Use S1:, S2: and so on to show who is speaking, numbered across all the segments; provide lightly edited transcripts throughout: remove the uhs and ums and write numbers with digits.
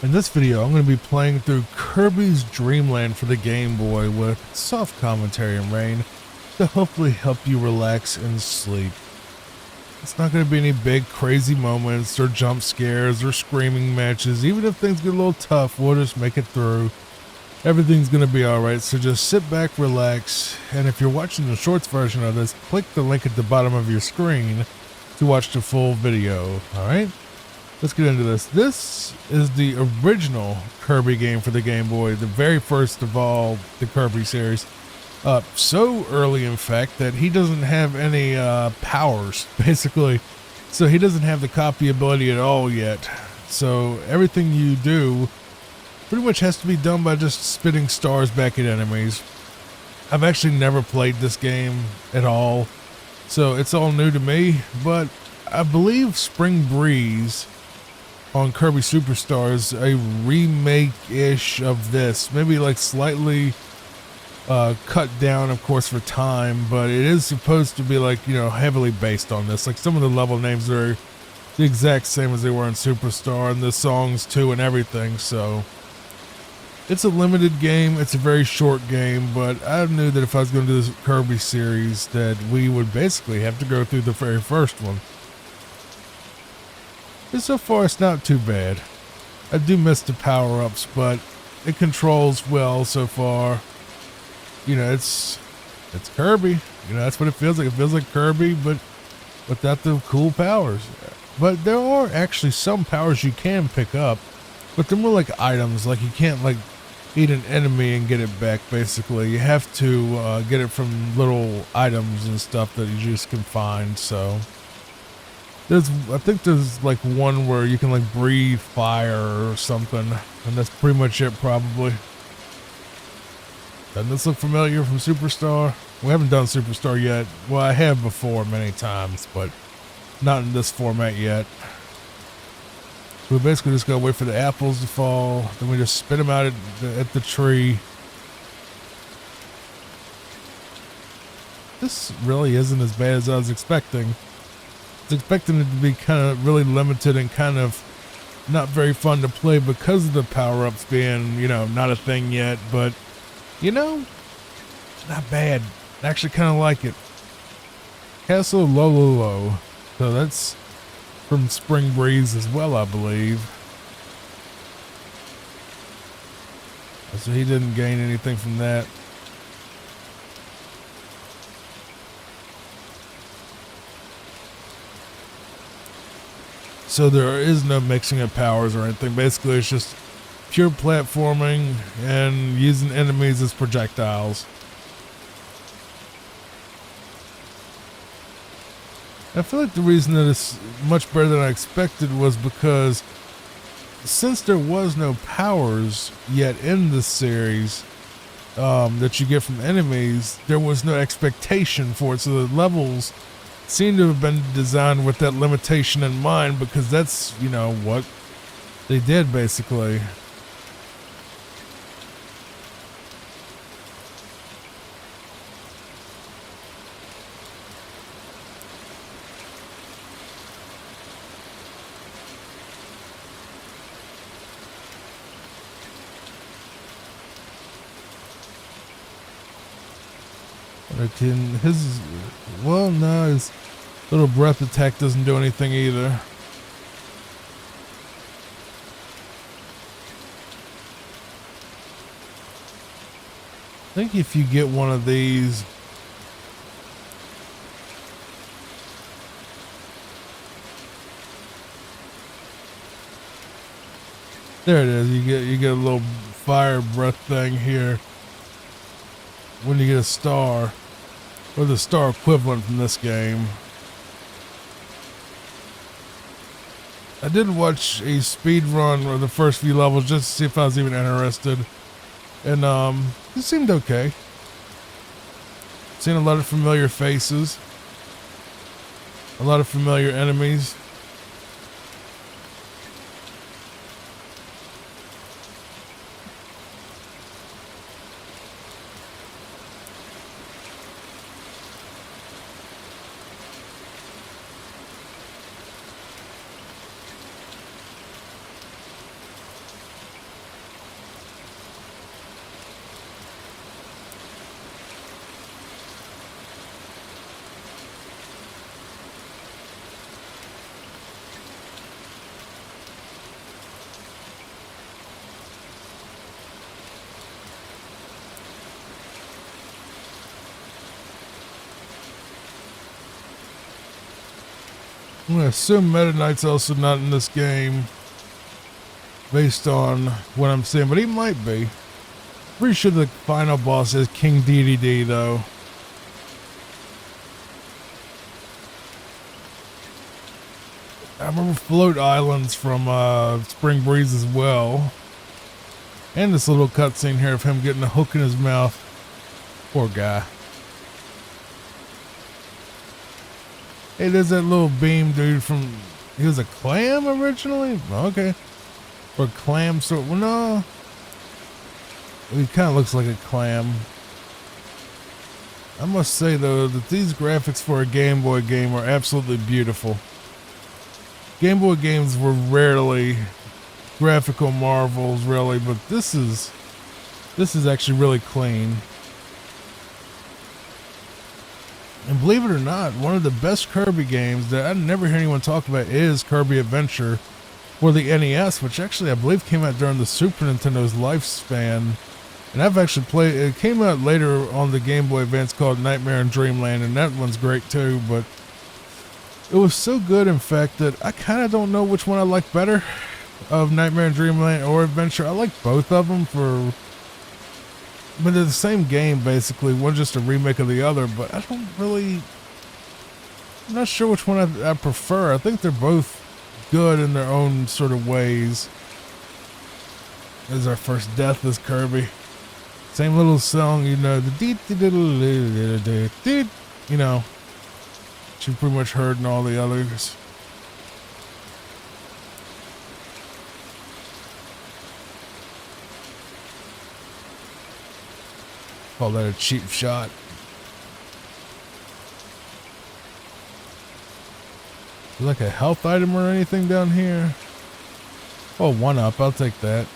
S1: In this video, I'm going to be playing through Kirby's Dream Land for the Game Boy with soft commentary and rain to hopefully help you relax and sleep. It's not going to be any big crazy moments or jump scares or screaming matches. Even if things get a little tough, we'll just make it through. Everything's going to be alright, so just sit back, relax, and if you're watching the shorts version of this, click the link at the bottom of your screen to watch the full video, alright? Let's get into this. This is the original Kirby game for the Game Boy, the very first of all the Kirby series. So early, in fact, that he doesn't have any powers, basically. So he doesn't have the copy ability at all yet. So everything you do pretty much has to be done by just spitting stars back at enemies. I've actually never played this game at all, so it's all new to me, but I believe Spring Breeze on Kirby Superstar is a remake-ish of this. Maybe like slightly cut down, of course, for time, but it is supposed to be like, you know, heavily based on this. Like some of the level names are the exact same as they were in Superstar, and the songs too and everything, so it's a limited game. It's a very short game, but I knew that if I was going to do this Kirby series that we would basically have to go through the very first one. And so far it's not too bad. I do miss the power-ups, but it controls well so far. You know, it's Kirby. You know, that's what it feels like. It feels like Kirby, but without the cool powers. But there are actually some powers you can pick up, but they're more like items. Like you can't like eat an enemy and get it back, basically. You have to get it from little items and stuff that you just can find. So I think there's like one where you can like breathe fire or something, and that's pretty much it probably. Doesn't this look familiar from Superstar? We haven't done Superstar yet. Well, I have before many times, but not in this format yet. We basically just gotta wait for the apples to fall, then we just spit them out at the tree. This really isn't as bad as I was expecting. I was expecting it to be kind of really limited and kind of not very fun to play because of the power-ups being, you know, not a thing yet, but, you know, it's not bad. I actually kind of like it. Castle Lololo. So that's from Spring Breeze as well, I believe. So he didn't gain anything from that. So there is no mixing of powers or anything. Basically, it's just pure platforming and using enemies as projectiles. I feel like the reason that it's much better than I expected was because since there was no powers yet in this series that you get from enemies, there was no expectation for it. So the levels seem to have been designed with that limitation in mind, because that's, you know, what they did basically. Well, no, his little breath attack doesn't do anything either. I think if you get one of these, there it is. You get a little fire breath thing here when you get a star, or the star equivalent from this game. I did watch a speed run of the first few levels just to see if I was even interested, and it seemed okay. Seen a lot of familiar faces, a lot of familiar enemies. I'm gonna assume Meta Knight's also not in this game based on what I'm seeing, but he might be. Pretty sure the final boss is King DDD though. I remember Float Islands from Spring Breeze as well. And this little cutscene here of him getting a hook in his mouth. Poor guy. Hey, there's that little beam dude from... He was a clam originally? Okay. Or clam sort... Well, no. He kind of looks like a clam. I must say, though, that these graphics for a Game Boy game are absolutely beautiful. Game Boy games were rarely graphical marvels, really, but this is actually really clean. And believe it or not, one of the best Kirby games that I never hear anyone talk about is Kirby Adventure for the NES, which actually I believe came out during the Super Nintendo's lifespan. And I've actually played, it came out later on the Game Boy Advance called Nightmare in Dreamland, and that one's great too, but it was so good, in fact, that I kind of don't know which one I like better of Nightmare in Dreamland or Adventure. I like both of them but they're the same game basically. One's just a remake of the other, but I'm not sure which one I prefer. I think they're both good in their own sort of ways. This is our first death as Kirby. Same little song, you know, you know, you've pretty much heard in all the others. Call that a cheap shot. Like a health item or anything down here? Oh, 1-up, I'll take that.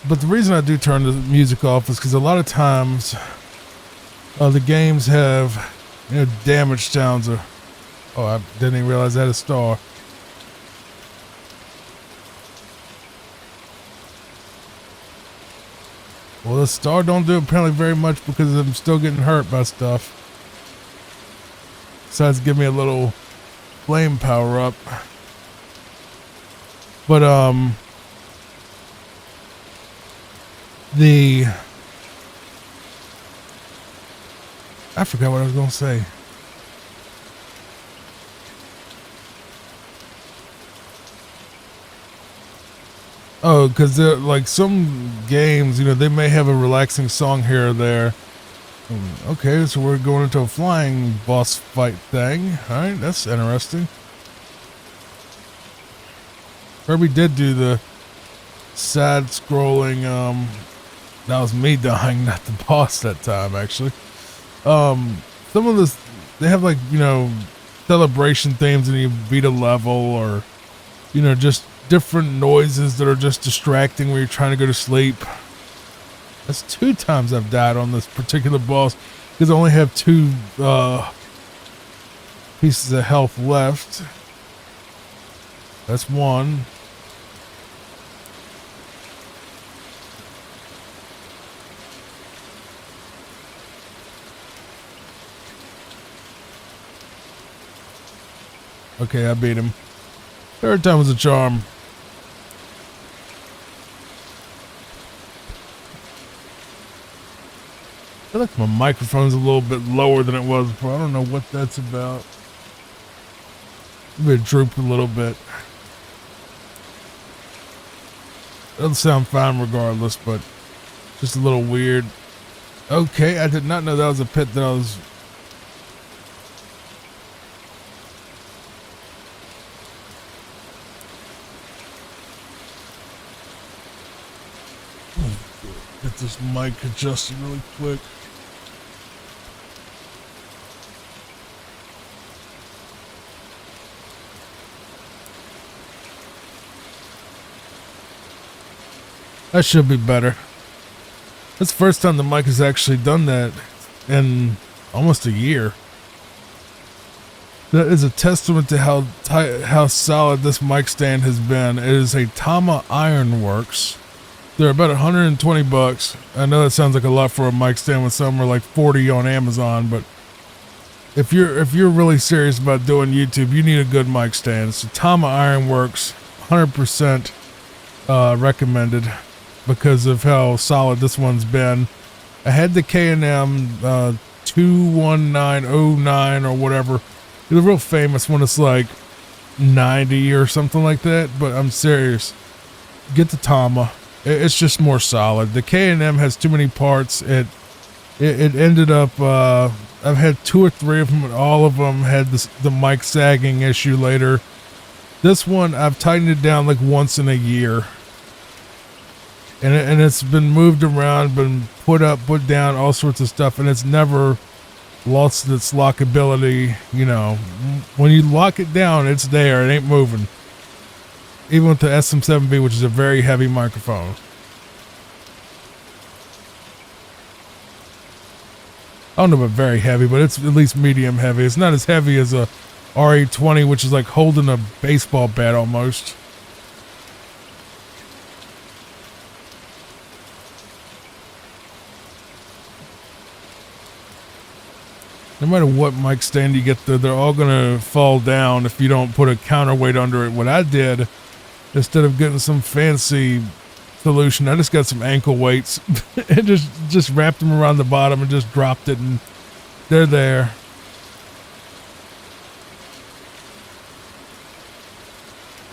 S1: But the reason I do turn the music off is because a lot of times the games have, you know, damage sounds. Or, oh, I didn't even realize I had a star. Well, the star don't do apparently very much because I'm still getting hurt by stuff. Besides, give me a little flame power up. But I forgot what I was going to say. Oh, because like some games, you know, they may have a relaxing song here or there. Okay, so we're going into a flying boss fight thing. All right, that's interesting. Kirby did do the sad scrolling. That was me dying, not the boss that time, actually. Some of this, they have like, you know, celebration themes and you beat a level, or, you know, just different noises that are just distracting when you're trying to go to sleep. That's 2 times I've died on this particular boss because I only have 2 pieces of health left. That's 1. Okay, I beat him. 3rd time was a charm. I feel like my microphone's a little bit lower than it was before. I don't know what that's about. Maybe it drooped a little bit. It'll sound fine regardless, but just a little weird. Okay, I did not know that was a pit that I was... Get this mic adjusted really quick. That should be better. That's the first time the mic has actually done that in almost a year. That is a testament to how solid this mic stand has been. It is a Tama Ironworks. They're about 120 bucks. I know that sounds like a lot for a mic stand when some are like 40 on Amazon, but if you're really serious about doing YouTube, you need a good mic stand. So Tama Ironworks, 100% recommended because of how solid this one's been. I had the K&M 21909 or whatever. The real famous one is like 90 or something like that, but I'm serious. Get the Tama. It's just more solid. The K&M has too many parts. It ended up, I've had 2 or 3 of them, and all of them had the mic sagging issue later. This one, I've tightened it down like once in a year. And it's been moved around, been put up, put down, all sorts of stuff, and it's never lost its lockability. You know, when you lock it down, it's there. It ain't moving. Even with the SM7B, which is a very heavy microphone. I don't know about very heavy, but it's at least medium heavy. It's not as heavy as a RE20, which is like holding a baseball bat almost. No matter what mic stand you get there, they're all going to fall down if you don't put a counterweight under it. What I did, instead of getting some fancy solution, I just got some ankle weights and just wrapped them around the bottom and just dropped it, and they're there.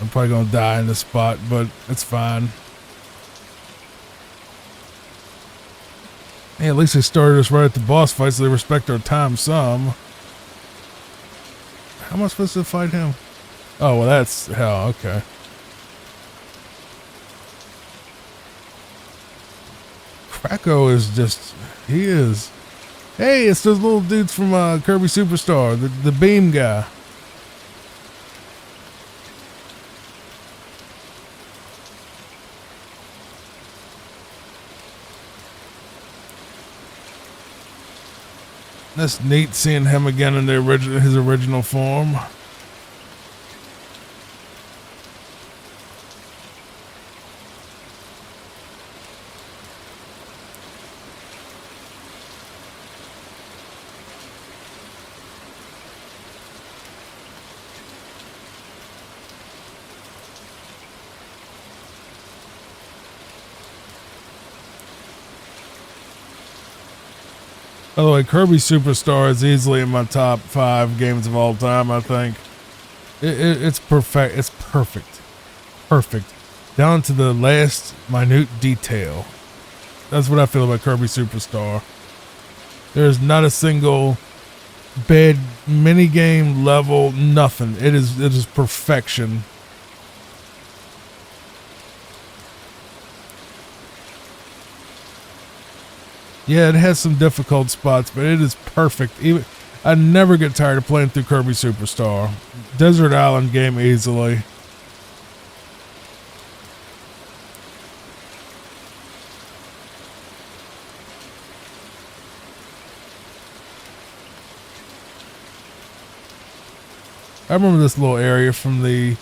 S1: I'm probably going to die in this spot, but it's fine. Hey, at least they started us right at the boss fight, so they respect our time some. How am I supposed to fight him? Oh, well, that's hell. Okay. Kracko is just, he is. Hey, it's those little dudes from Kirby Superstar, the beam guy. That's neat seeing him again in his original form. By the way, Kirby Superstar is easily in my top 5 games of all time, I think. It's perfect. It's perfect. Perfect. Down to the last minute detail. That's what I feel about Kirby Superstar. There's not a single bad minigame level, nothing. It is perfection. Yeah, it has some difficult spots, but it is perfect. Even I never get tired of playing through Kirby Superstar. Desert Island game easily. I remember this little area from the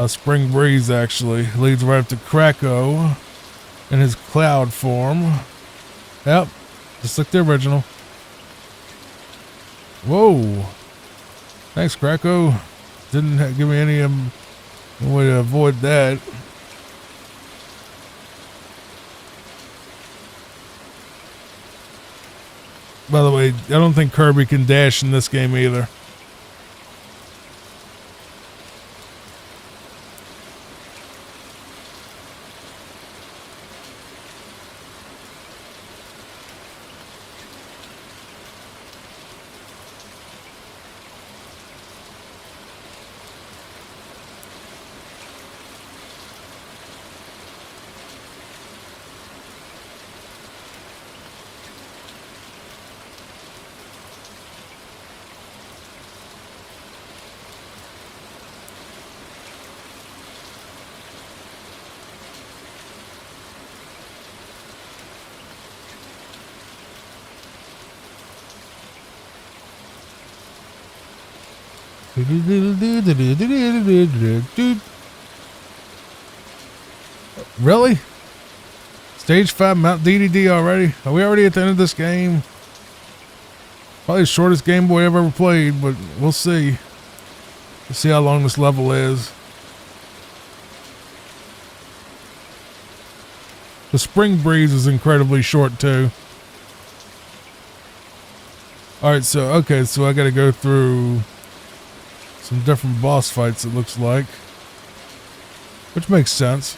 S1: Spring Breeze, actually. It leads right up to Kracko in his cloud form. Yep, just like the original. Whoa. Thanks, Kracko. Didn't give me any way to avoid that. By the way, I don't think Kirby can dash in this game either. Really? Stage 5 Mount DDD already? Are we already at the end of this game? Probably the shortest Game Boy I've ever played, but we'll see. Let's see how long this level is. The Spring Breeze is incredibly short too. Alright, so I gotta go through some different boss fights, it looks like. Which makes sense.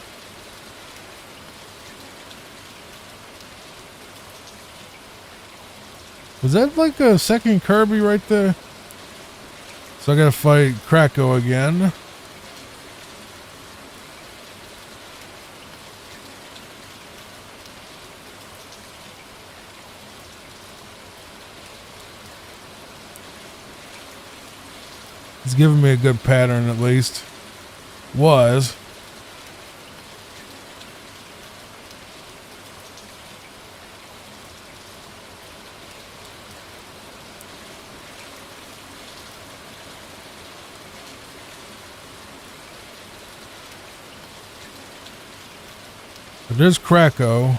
S1: Was that like a second Kirby right there? So I gotta fight Krakow again. He's giving me a good pattern at least. Was. But there's Krakow.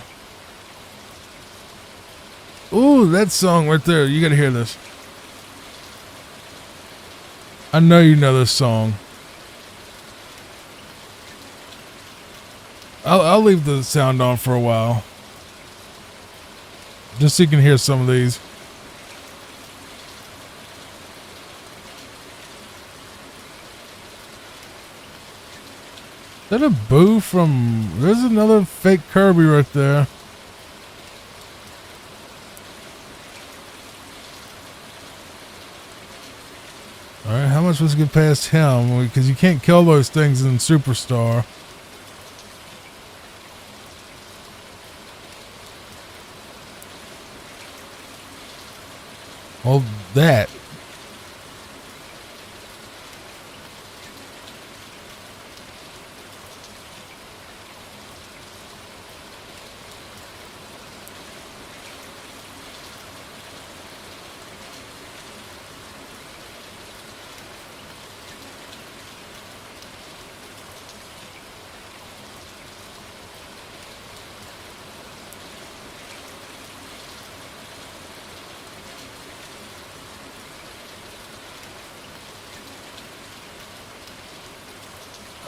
S1: Ooh, that song right there. You gotta hear this. I know you know this song. I'll leave the sound on for a while. Just so you can hear some of these. Is that a boo from... There's another fake Kirby right there. Alright, how am I supposed to get past him? Because you can't kill those things in Superstar. Well, that.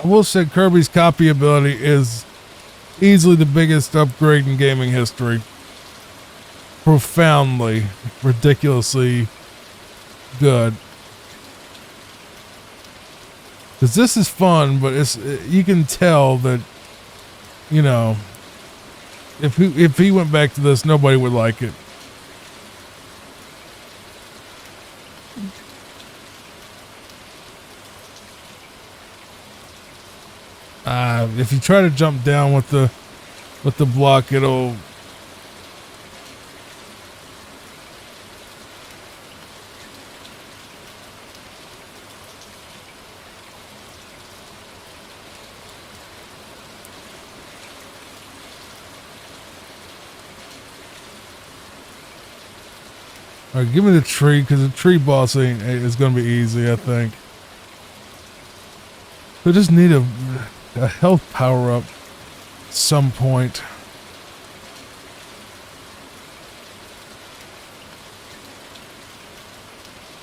S1: I will say Kirby's copy ability is easily the biggest upgrade in gaming history. Profoundly, ridiculously good. Because this is fun, but you can tell that, you know, if he went back to this, nobody would like it. If you try to jump down with the block, it'll... Alright, give me the tree, because the tree boss is going to be easy, I think. We just need a health power up at some point.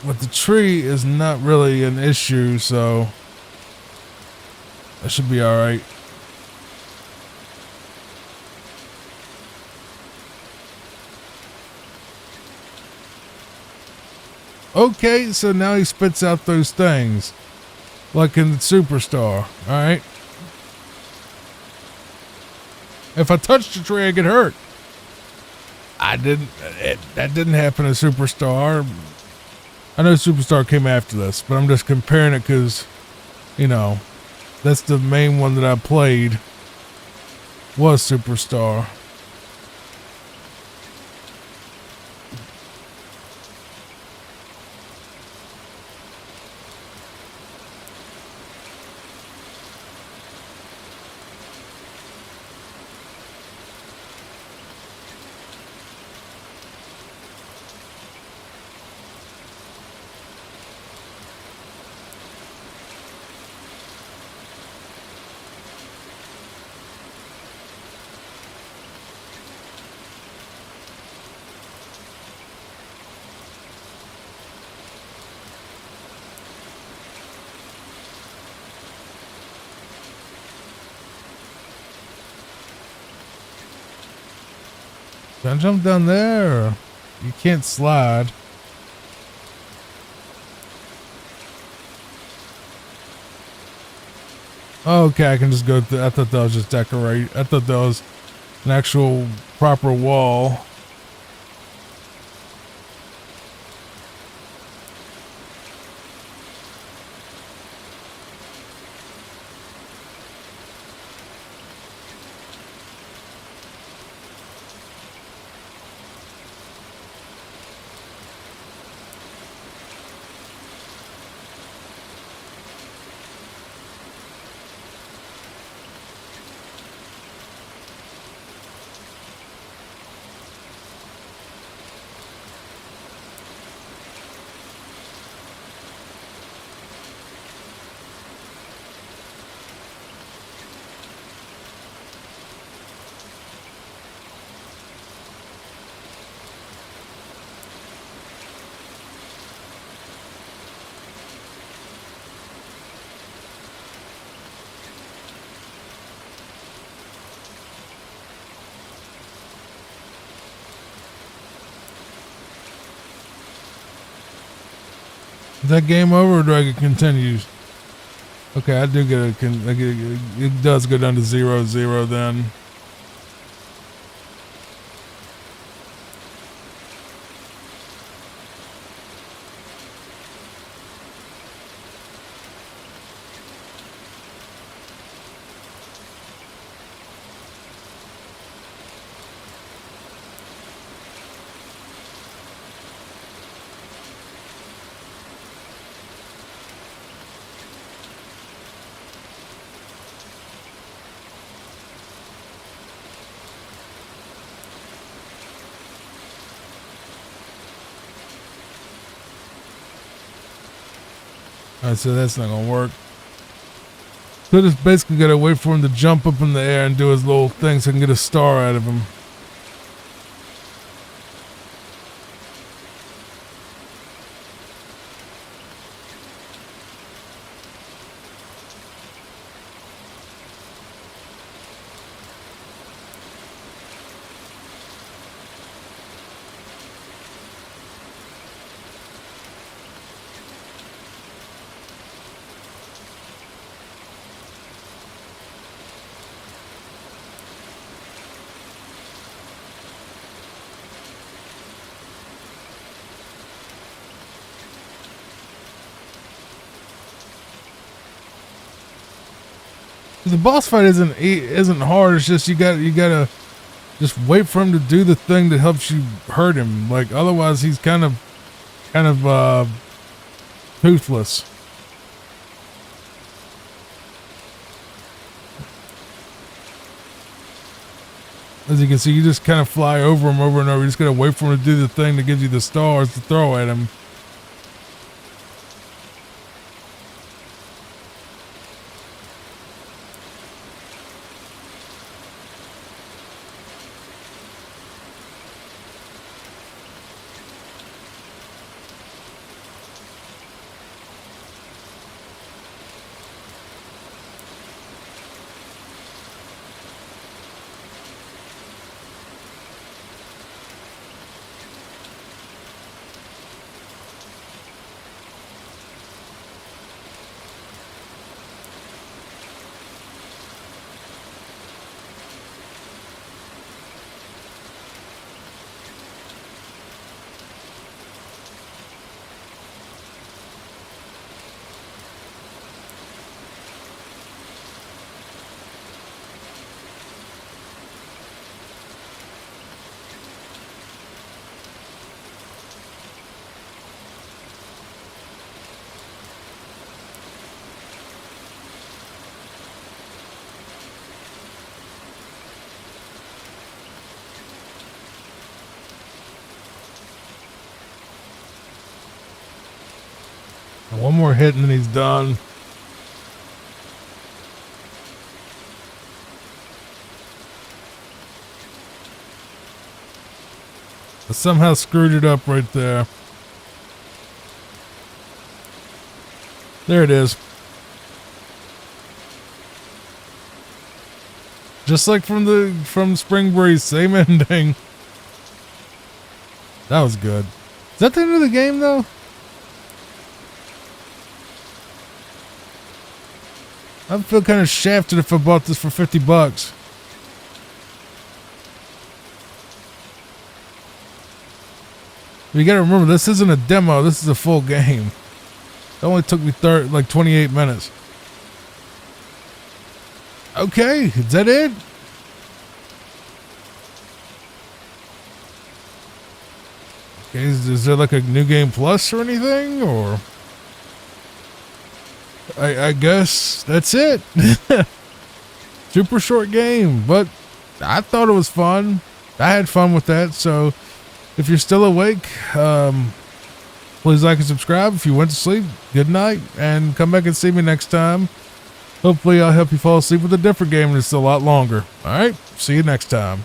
S1: But the tree is not really an issue, so that should be alright. Okay, so now he spits out those things. Like in Superstar, alright? If I touch the tree, I get hurt. That didn't happen in Superstar. I know Superstar came after this, but I'm just comparing it because, you know, that's the main one that I played was Superstar. Can I jump down there? You can't slide. Oh, okay, I can just go through. I thought that was just decorate. I thought that was an actual proper wall. Is that game over or do I get continues? Okay, I do get it does go down to 0-0 then. Alright, so that's not gonna work. So I just basically gotta wait for him to jump up in the air and do his little thing so I can get a star out of him. The boss fight isn't hard. It's just you gotta just wait for him to do the thing that helps you hurt him. Like otherwise, he's kind of toothless. As you can see, you just kind of fly over him over and over. You just gotta wait for him to do the thing that gives you the stars to throw at him. And one more hit and then he's done. I somehow screwed it up right there. There it is. Just like from Spring Breeze, same ending. That was good. Is that the end of the game though? I feel kind of shafted if I bought this for $50. You gotta remember, this isn't a demo, this is a full game. It only took me 28 minutes. Okay, is that it? Okay, is there like a new game plus or anything, or? I guess that's it. Super short game, but I thought it was fun. I had fun with that, so if you're still awake, please like and subscribe. If you went to sleep, good night, and come back and see me next time. Hopefully I'll help you fall asleep with a different game that's a lot longer. All right, see you next time.